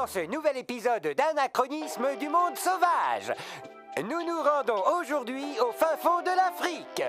dans ce nouvel épisode d'Anachronisme du monde sauvage. Nous nous rendons aujourd'hui au fin fond de l'Afrique.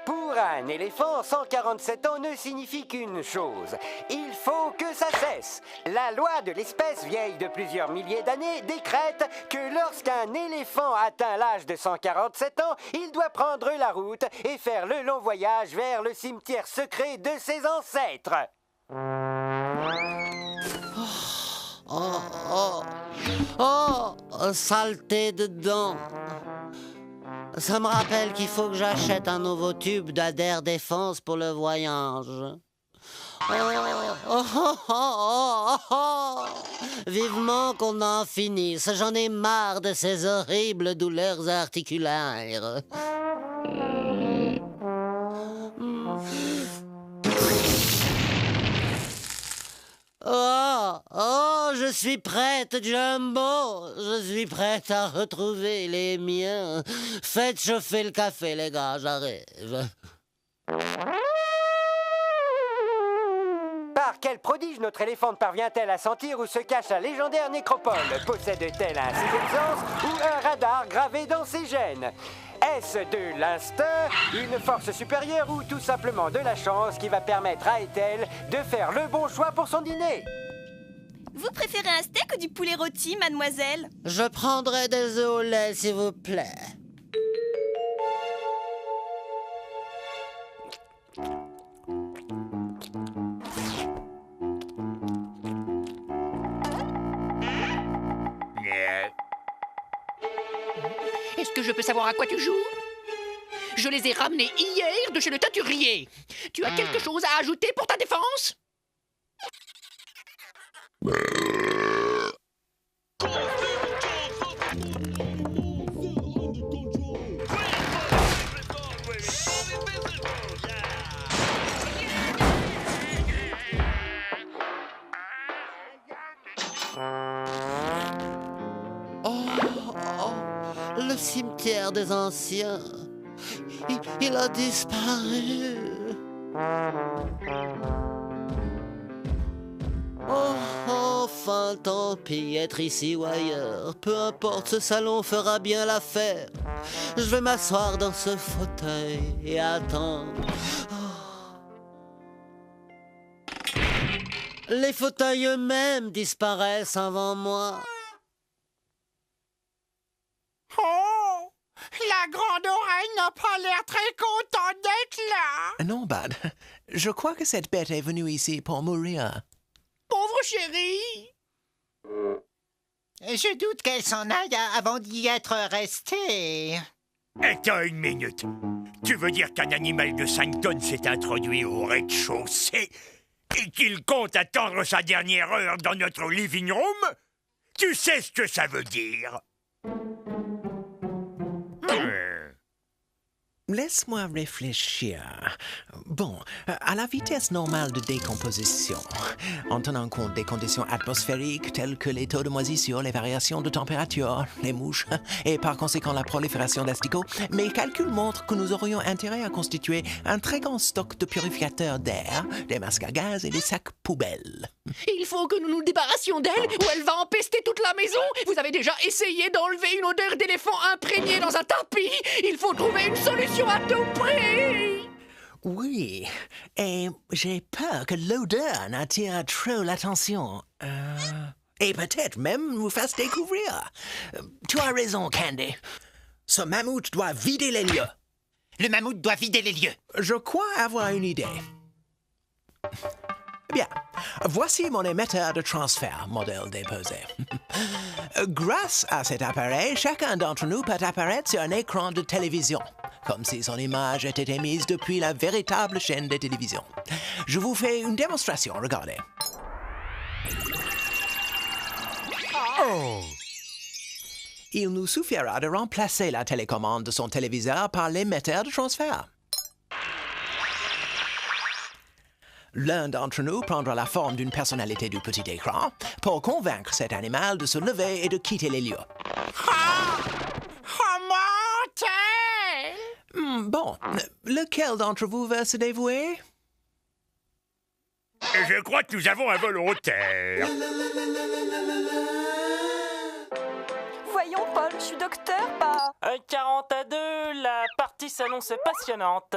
Pour un éléphant, 147 ans ne signifie qu'une chose. Il faut que ça cesse. La loi de l'espèce, vieille de plusieurs milliers d'années, décrète que lorsqu'un éléphant atteint l'âge de 147 ans, il doit prendre la route et faire le long voyage vers le cimetière secret de ses ancêtres. Saleté dedans. Ça me rappelle qu'il faut que j'achète un nouveau tube d'Adair Défense pour le voyage. Vivement qu'on en finisse. J'en ai marre de ces horribles douleurs articulaires. Je suis prête, Jumbo. Je suis prête à retrouver les miens. Faites chauffer le café, les gars, j'arrive. Par quel prodige notre éléphante parvient-elle à sentir où se cache la légendaire nécropole? Possède-t-elle un sixième sens ou un radar gravé dans ses gènes? Est-ce de l'instinct, une force supérieure ou tout simplement de la chance qui va permettre à Ethel de faire le bon choix pour son dîner? Vous préférez un steak ou du poulet rôti, mademoiselle? Je prendrai des œufs au lait, s'il vous plaît. Est-ce que je peux savoir à quoi tu joues? Je les ai ramenés hier de chez le teinturier. Tu as quelque chose à ajouter pour ta défense? Le cimetière des anciens. Il a disparu. Enfin, tant pis, être ici ou ailleurs. Peu importe, ce salon fera bien l'affaire. Je vais m'asseoir dans ce fauteuil et attendre. Les fauteuils eux-mêmes disparaissent avant moi. Oh! La grande oreille n'a pas l'air très contente d'être là! Non, Bud. Je crois que cette bête est venue ici pour mourir. Pauvre chérie! Je doute qu'elle s'en aille avant d'y être restée. Attends une minute. Tu veux dire qu'un animal de 5 tonnes s'est introduit au rez-de-chaussée et qu'il compte attendre sa dernière heure dans notre living room? Tu sais ce que ça veut dire? Laisse-moi réfléchir. Bon, à la vitesse normale de décomposition, en tenant compte des conditions atmosphériques telles que les taux de moisissure, les variations de température, les mouches et par conséquent la prolifération d'asticots, mes calculs montrent que nous aurions intérêt à constituer un très grand stock de purificateurs d'air, des masques à gaz et des sacs poubelles. Il faut que nous nous débarrassions d'elle ou elle va empester toute la maison. Vous avez déjà essayé d'enlever une odeur d'éléphant imprégnée dans un tapis. Il faut trouver une solution à tout prix. Oui, et j'ai peur que l'odeur n'attire trop l'attention. Et peut-être même nous fasse découvrir. Tu as raison, Candy. Ce mammouth doit vider les lieux. Le mammouth doit vider les lieux. Je crois avoir une idée. Bien, voici mon émetteur de transfert, modèle déposé. Grâce à cet appareil, chacun d'entre nous peut apparaître sur un écran de télévision, comme si son image était émise depuis la véritable chaîne de télévision. Je vous fais une démonstration, regardez. Il nous suffira de remplacer la télécommande de son téléviseur par l'émetteur de transfert. L'un d'entre nous prendra la forme d'une personnalité du petit écran pour convaincre cet animal de se lever et de quitter les lieux. Mortel! Bon, lequel d'entre vous veut se dévouer? Je crois que nous avons un volontaire. Voyons, Paul, je suis docteur, pas... 40 à 2, la partie s'annonce passionnante.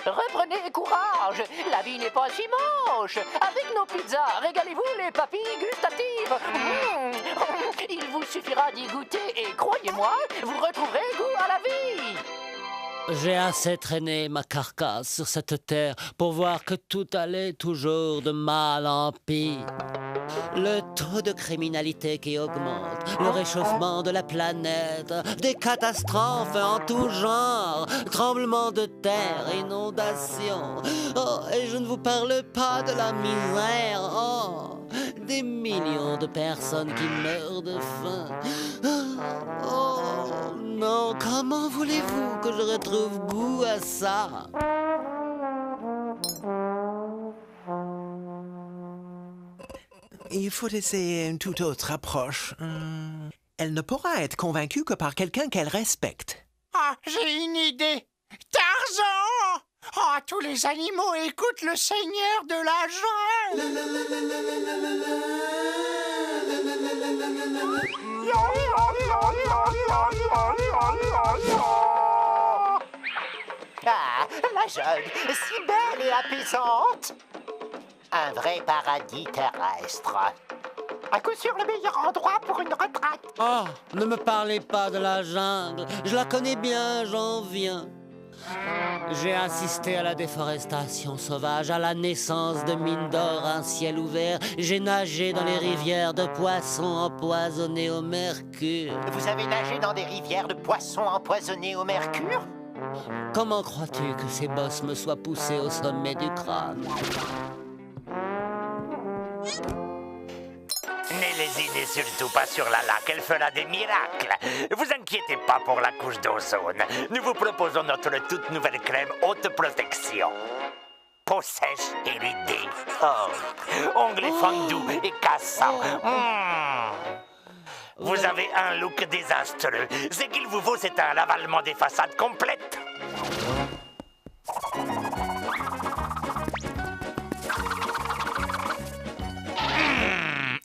Reprenez courage, la vie n'est pas si moche. Avec nos pizzas, régalez-vous les papilles gustatives. Il vous suffira d'y goûter et croyez-moi, vous retrouverez goût à la vie. J'ai assez traîné ma carcasse sur cette terre pour voir que tout allait toujours de mal en pire. Le taux de criminalité qui augmente, le réchauffement de la planète, des catastrophes en tout genre, tremblements de terre, inondations. Oh, et je ne vous parle pas de la misère. Oh, des millions de personnes qui meurent de faim. Oh non, comment voulez-vous que je retrouve goût à ça? Il faut essayer une toute autre approche. Elle ne pourra être convaincue que par quelqu'un qu'elle respecte. Ah, j'ai une idée. Tarzan! Ah, tous les animaux écoutent le seigneur de la jungle. Ah, la jungle, si belle et apaisante. Un vrai paradis terrestre. À coup sûr le meilleur endroit pour une retraite. Oh, ne me parlez pas de la jungle. Je la connais bien, j'en viens. J'ai assisté à la déforestation sauvage, à la naissance de mines d'or, un ciel ouvert. J'ai nagé dans les rivières de poissons empoisonnés au mercure. Vous avez nagé dans des rivières de poissons empoisonnés au mercure? Comment crois-tu que ces bosses me soient poussés au sommet du crâne? Ne lésinez surtout pas sur la laque, elle fera des miracles. Vous inquiétez pas pour la couche d'ozone. Nous vous proposons notre toute nouvelle crème haute protection. Peau sèche et ridée. Oh, ongles fondus et cassants. Vous avez un look désastreux. Ce qu'il vous faut, c'est un ravalement des façades complètes.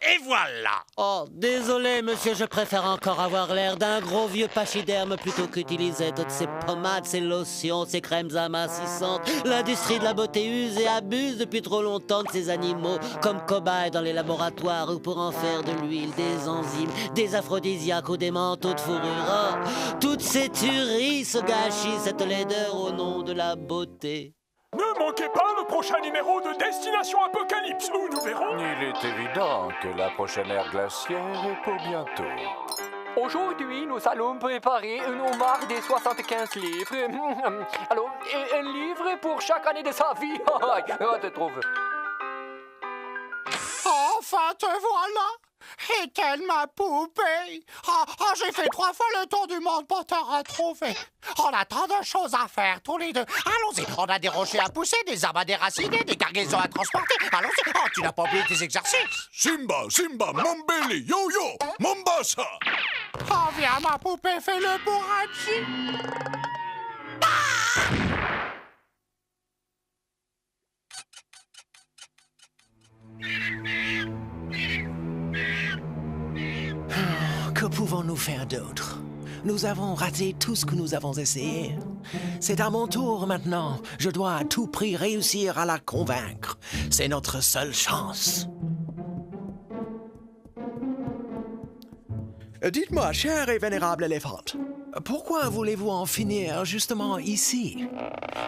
Et voilà. Oh, désolé, monsieur, je préfère encore avoir l'air d'un gros vieux pachyderme plutôt qu'utiliser toutes ces pommades, ces lotions, ces crèmes amincissantes. L'industrie de la beauté use et abuse depuis trop longtemps de ces animaux comme cobayes dans les laboratoires ou pour en faire de l'huile, des enzymes, des aphrodisiaques ou des manteaux de fourrure. Oh, toutes ces tueries se gâchissent cette laideur au nom de la beauté. Ne manquez pas le prochain numéro de Destination Apocalypse, où nous verrons... Il est évident que la prochaine ère glaciaire est pour bientôt. Aujourd'hui, nous allons préparer un homard des 75 livres. Alors, un livre pour chaque année de sa vie. On te trouve. Enfin, te voilà. Est-elle ma poupée? J'ai fait 3 fois le tour du monde pour te retrouver. On a tant de choses à faire, tous les deux. Allons-y, on a des rochers à pousser, des arbres à déraciner, des cargaisons à transporter. Allons-y, tu n'as pas oublié tes exercices. Simba, Mambeli, Yo-Yo, Mombasa. Viens, ma poupée, fais le bourrachi. Que pouvons-nous faire d'autre? Nous avons raté tout ce que nous avons essayé. C'est à mon tour maintenant. Je dois à tout prix réussir à la convaincre. C'est notre seule chance. Dites-moi, cher et vénérable éléphante, pourquoi voulez-vous en finir justement ici?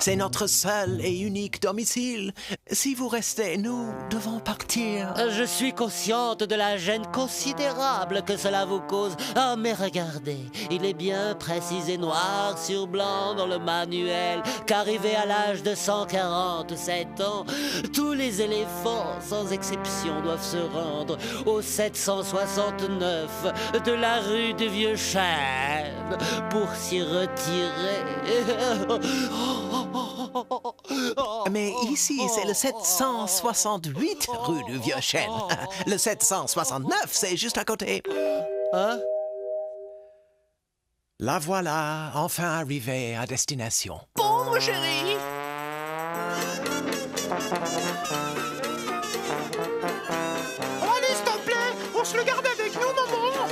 C'est notre seul et unique domicile. Si vous restez, nous devons partir. Je suis consciente de la gêne considérable que cela vous cause. Ah, mais regardez, il est bien précisé noir sur blanc dans le manuel qu'arrivé à l'âge de 147 ans, tous les éléphants, sans exception, doivent se rendre au 769 de la rue du Vieux Chêne pour s'y retirer. Mais ici, c'est le 768 rue du Vieux Chêne. Le 769, c'est juste à côté. Hein? La voilà, enfin arrivée à destination. Bon, mon chéri. Oh, allez, s'il te plaît, on se le garde avec nous, maman.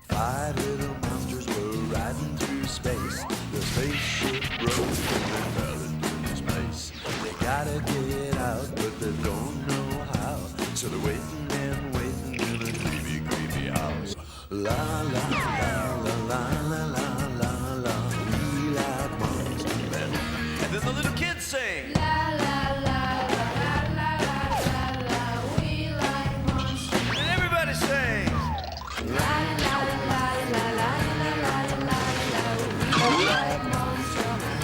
Five little monsters were riding through space. The spaceship broke and they fell into space. They gotta get out, but they don't know how. So they're waiting and waiting in a creepy, creepy house. La la la la la la la la la. We like monster men. And then the little kids sing. La la la la la la la la. We like monster men. And everybody sings. La la la la la la la la la. We like monster men.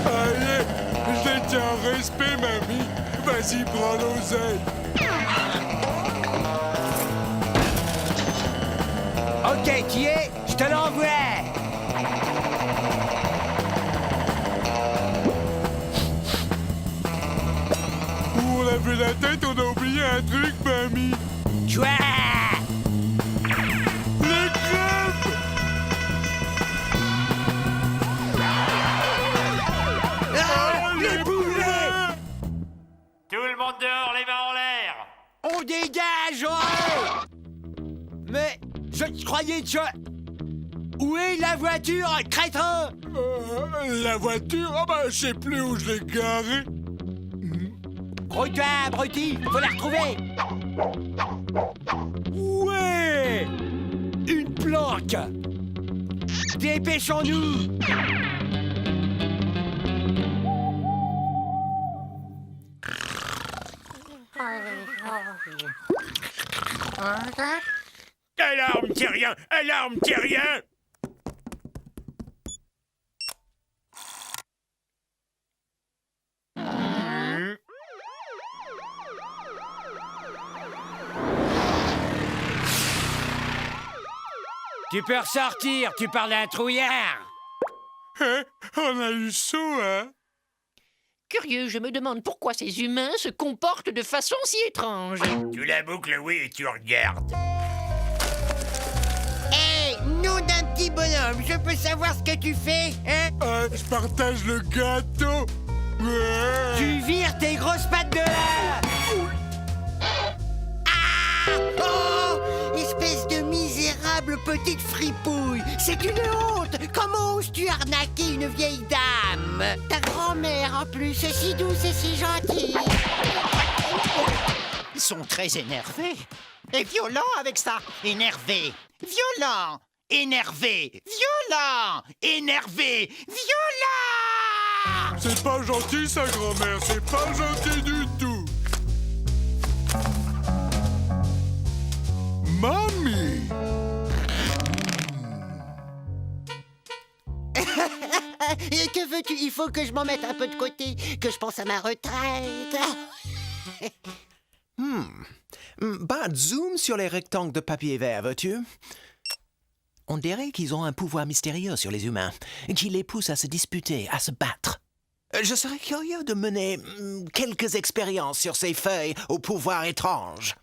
Allez, je tiens en respect, mamie. Vas-y, prends l'oseille. Ok, tu y es? Je te l'envoie. Où on a fait la tête, on a oublié un truc, mamie. Quoi? Les crêpes! Ah, les poulets! Tout le monde dehors, les mains en l'air. On dégage, ouais! Mais je croyais que... Où est la voiture, crétin? La voiture? Ah bah, je sais plus où je l'ai garée. Gros-toi, abruti, faut la retrouver! Ouais! Une planque! Dépêchons-nous! Alarme, terrien! Alarme, terrien! Tu peux ressortir, tu parles d'un trouillard! Hein? On a eu chaud, hein? Curieux, je me demande pourquoi ces humains se comportent de façon si étrange. Tu la boucles, oui, et tu regardes. Hé, nom d'un petit bonhomme, je peux savoir ce que tu fais, hein? Je partage le gâteau. Ouais. Tu vires tes grosses pattes de là! Ah! Oh! Espèce de misérable petite fripouille! C'est une honte! Comment oses-tu arnaquer une vieille dame? Ta grand-mère, en plus, c'est si douce et si gentille! Ils sont très énervés. Et violents avec ça. Énervés. Violents. Énervés. Violents. Énervés. Violents. C'est pas gentil, ça, grand-mère. C'est pas gentil du tout. Mamie! Que veux-tu? Il faut que je m'en mette un peu de côté, que je pense à ma retraite. Bah, zoom sur les rectangles de papier vert, veux-tu? On dirait qu'ils ont un pouvoir mystérieux sur les humains, qui les pousse à se disputer, à se battre. Je serais curieux de mener quelques expériences sur ces feuilles au pouvoir étrange.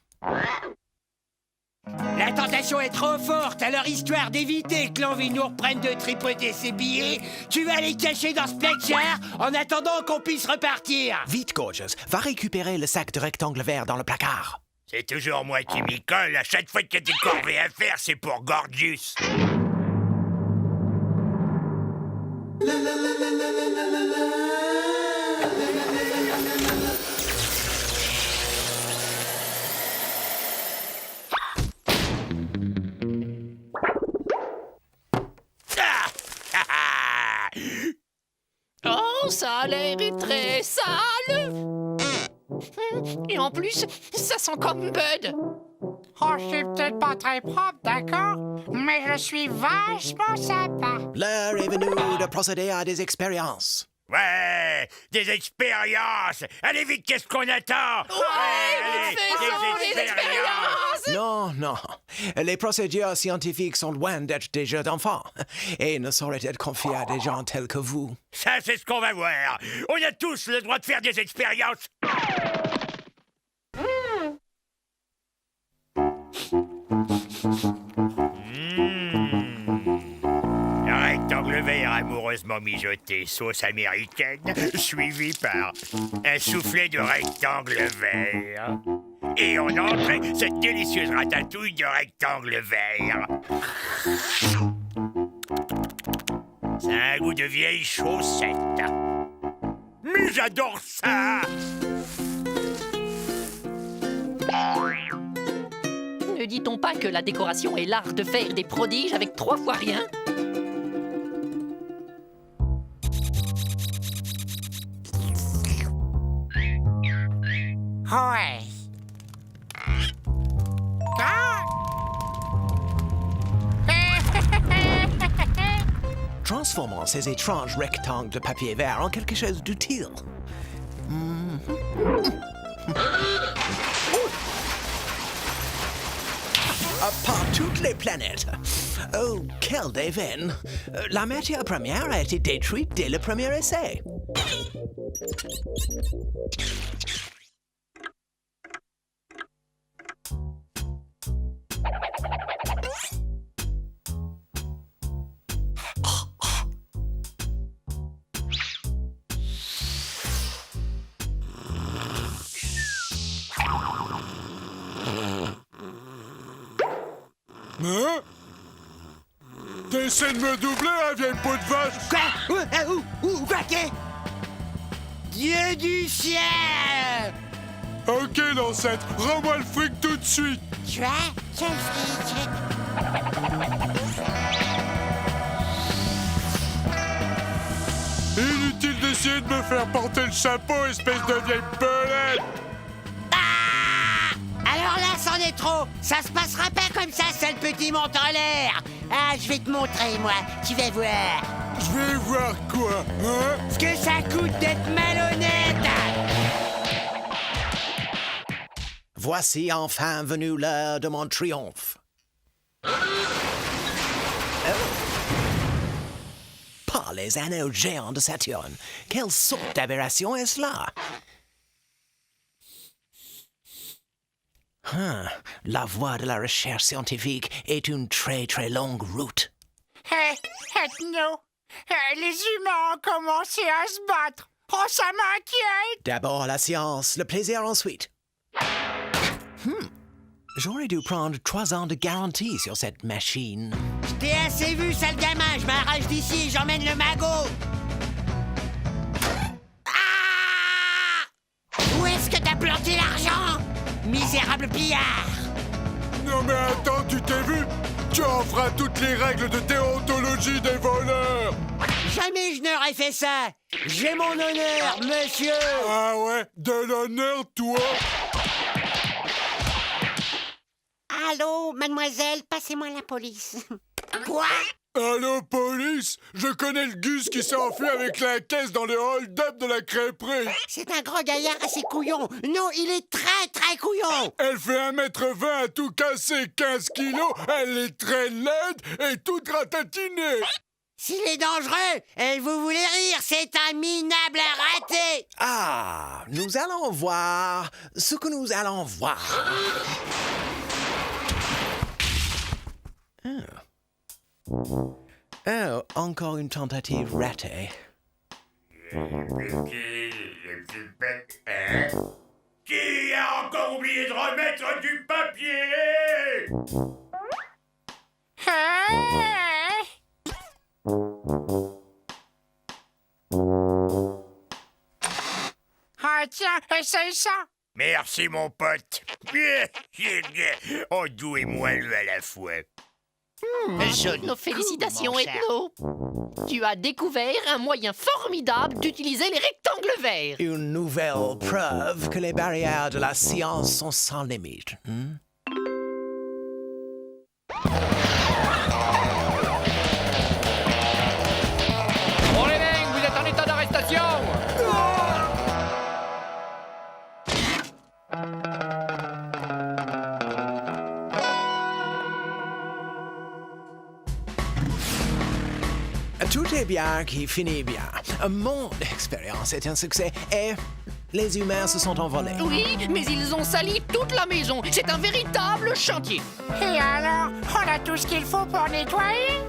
La tentation est trop forte, alors histoire d'éviter que l'envie nous reprenne de tripoter ses billets, tu vas les cacher dans ce placard en attendant qu'on puisse repartir. Vite, Gorgeous, va récupérer le sac de rectangle vert dans le placard. C'est toujours moi qui m'y colle. À chaque fois qu'il y a des corvées à faire, c'est pour Gorgeous. Oh, ça a l'air très sale. Et en plus, ça sent comme Bud. Oh, je suis peut-être pas très propre, d'accord? Mais je suis vachement sympa. L'heure est venue de procéder à des expériences. Ouais, des expériences. Allez vite, qu'est-ce qu'on attend? Ouais, faisons des expériences. Non, non. Les procédures scientifiques sont loin d'être des jeux d'enfants et ne sauraient être confiées à des gens tels que vous. Ça, c'est ce qu'on va voir. On a tous le droit de faire des expériences. Rectangle vert amoureusement mijoté, sauce américaine, suivi par un soufflet de rectangle vert. Et en entrée, cette délicieuse ratatouille de rectangle vert. Ça a un goût de vieille chaussette. Mais j'adore ça! Ne dit-on pas que la décoration est l'art de faire des prodiges avec 3 fois rien? Ouais. Ah! Transformons ces étranges rectangles de papier vert en quelque chose d'utile. Par toutes les planètes. Oh, quel déveine! La matière première a été détruite dès le premier essai. Hein? T'essaies de me doubler, hein, vieille peau de vache? Quoi? Où vaquer? Dieu du ciel! Ok, l'ancêtre, rends-moi le fric tout de suite! Tu as quel fric? Inutile d'essayer de me faire porter le chapeau, espèce de vieille pelette! Alors là, c'en est trop! Ça se passera pas comme ça, sale petit monte en l'air! Ah, je vais te montrer, moi. Tu vas voir. Je vais voir quoi, hein? Ce que ça coûte d'être malhonnête! Voici enfin venue l'heure de mon triomphe. Oh. Par les anneaux géants de Saturne, quelle sorte d'aberration est-ce là? La voie de la recherche scientifique est une très très longue route. Non. Les humains ont commencé à se battre. Oh, ça m'inquiète. D'abord la science, le plaisir ensuite. J'aurais dû prendre 3 ans de garantie sur cette machine. Je t'ai assez vu, sale gamin. Je m'arrache d'ici et j'emmène le magot. Ah! Où est-ce que t'as planté l'argent? Misérable pillard! Non mais attends, tu t'es vu? Tu enfreins toutes les règles de déontologie des voleurs! Jamais je n'aurais fait ça! J'ai mon honneur, monsieur! Ah ouais? De l'honneur, toi? Allô, mademoiselle, passez-moi la police. Quoi? Allô, police? Je connais le Gus qui s'est enfui avec la caisse dans le hold-up de la crêperie. C'est un gros gaillard assez couillon. Non, il est très, très couillon. Elle fait 1m20 à tout casser, 15 kilos. Elle est très laide et toute ratatinée. S'il est dangereux, et vous voulez rire, c'est un minable raté. Ah, nous allons voir ce que nous allons voir. Oh, encore une tentative ratée. Qui a encore oublié de remettre du papier? Ah tiens, essaye ça. Merci, mon pote. Oh, doux et moelleux à la fois. Nos félicitations, Ethno. Tu as découvert un moyen formidable d'utiliser les rectangles verts. Une nouvelle preuve que les barrières de la science sont sans limite. Bon les mecs, vous êtes en état d'arrestation. Tout est bien qui finit bien. Mon expérience est un succès et les humains se sont envolés. Oui, mais ils ont sali toute la maison. C'est un véritable chantier. Et alors, on a tout ce qu'il faut pour nettoyer?